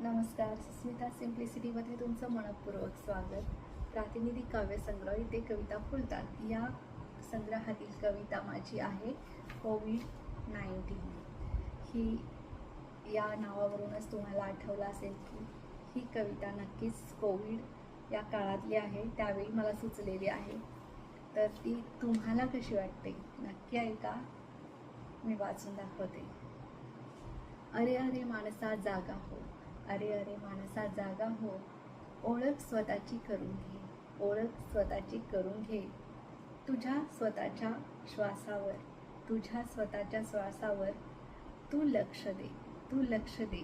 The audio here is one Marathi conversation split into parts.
नमस्कार. सुस्मिता सिम्प्लिसिटीमध्ये तुमचं मनपूर्वक स्वागत. प्रातिनिधिक काव्यसंग्रह इथे कविता फुलतात या संग्रहातील कविता माझी आहे कोविड-19. ही या नावावरूनच तुम्हाला आठवलं असेल की ही कविता नक्कीच कोविड या काळातली आहे, त्यावेळी मला सुचलेली आहे. तर ती तुम्हाला कशी वाटते नक्की ऐका, मी वाचून दाखवते. अरे अरे माणसा जागा हो, अरे अरे माणसा जागा हो, ओळख स्वतःची करून घे, ओळख स्वतःची करून घे. तुझ्या स्वतःच्या श्वासावर, तुझ्या स्वतःच्या श्वासावर तू लक्ष दे, तू लक्ष दे.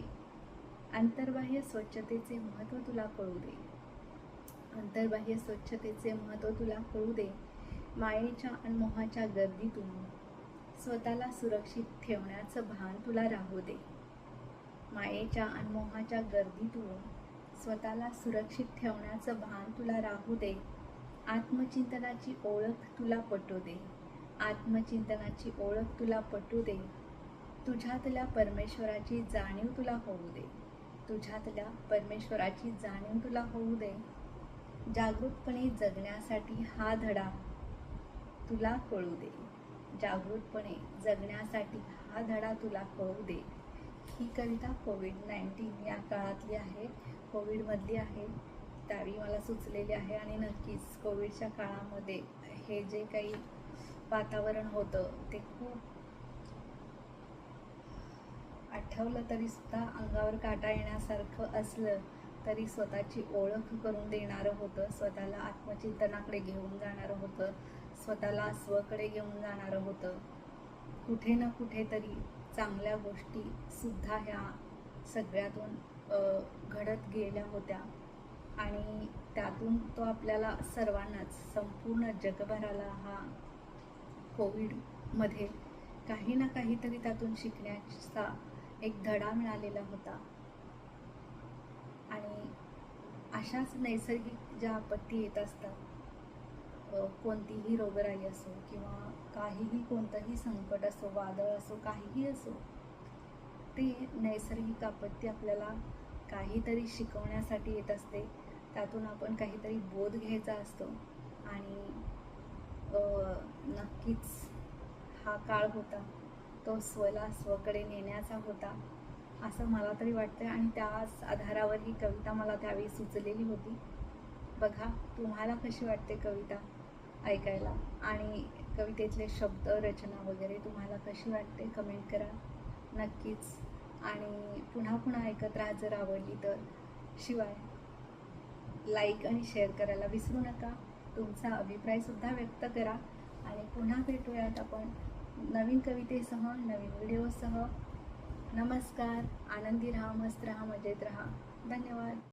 अंतर्बाह्य स्वच्छतेचे महत्त्व तुला कळू दे, अंतर्बाह्य स्वच्छतेचे महत्त्व तुला कळू दे. मायेच्या आणि मोहाच्या गर्दीतून स्वतःला सुरक्षित ठेवण्याचं भान तुला राहू दे. मायेच्या आणि मोहाच्या गर्दीतून स्वतःला सुरक्षित ठेवण्याचं भान तुला राहू दे. आत्मचिंतनाची ओळख तुला पटू दे, आत्मचिंतनाची ओळख तुला पटू दे. तुझ्यातल्या परमेश्वराची जाणीव तुला होऊ दे, तुझ्यातल्या परमेश्वराची जाणीव तुला होऊ दे. जागृतपणे जगण्यासाठी हा धडा तुला कळू दे, जागृतपणे जगण्यासाठी हा धडा तुला कळू दे. ही कविता कोविड-19 या काळातली आहे, कोविडमधली आहे, त्यावेळी मला सुचलेली आहे. आणि नक्कीच कोविडच्या काळामध्ये हे जे काही वातावरण होतं ते खूप आठवलं तरीसुद्धा अंगावर काटा येण्यासारखं असलं तरी स्वतःची ओळख करून देणारं होतं, स्वतःला आत्मचिंतनाकडे घेऊन जाणारं होतं, स्वतःला स्वकडे घेऊन जाणारं होतं. कुठे ना कुठेतरी चांगल्या गोष्टीसुद्धा ह्या सगळ्यातून घडत गेल्या होत्या आणि त्यातून तो आपल्याला सर्वांनाच, संपूर्ण जगभराला हा कोविडमध्ये काही ना काहीतरी त्यातून शिकण्याचा एक धडा मिळालेला होता. आणि अशाच नैसर्गिक ज्या आपत्ती येत असतात, कोणतीही रोगराई असो किंवा काहीही, कोणतंही संकट असो, वादळ असो, काहीही असो, ते नैसर्गिक आपत्ती आपल्याला काहीतरी शिकवण्यासाठी येत असते. त्यातून आपण काहीतरी बोध घ्यायचा असतो. आणि नक्कीच हा काळ होता तो स्वकडे नेण्याचा होता असं मला तरी वाटतं. आणि त्याच आधारावर ही कविता मला त्यावेळी सुचलेली होती. बघा तुम्हाला कशी वाटते कविता ऐकायला, आणि कवितेतले शब्द, रचना वगैरे तुम्हाला कशी वाटते कमेंट करा नक्कीच. आणि पुन्हा पुन्हा ऐकत राहा जर आवडली तर. शिवाय लाईक आणि शेअर करायला विसरू नका. तुमचा अभिप्रायसुद्धा व्यक्त करा. आणि पुन्हा भेटूयात आपण नवीन कवितेसह, नवीन व्हिडिओसह. नमस्कार. आनंदी राहा, मस्त राहा, मजेत राहा. धन्यवाद.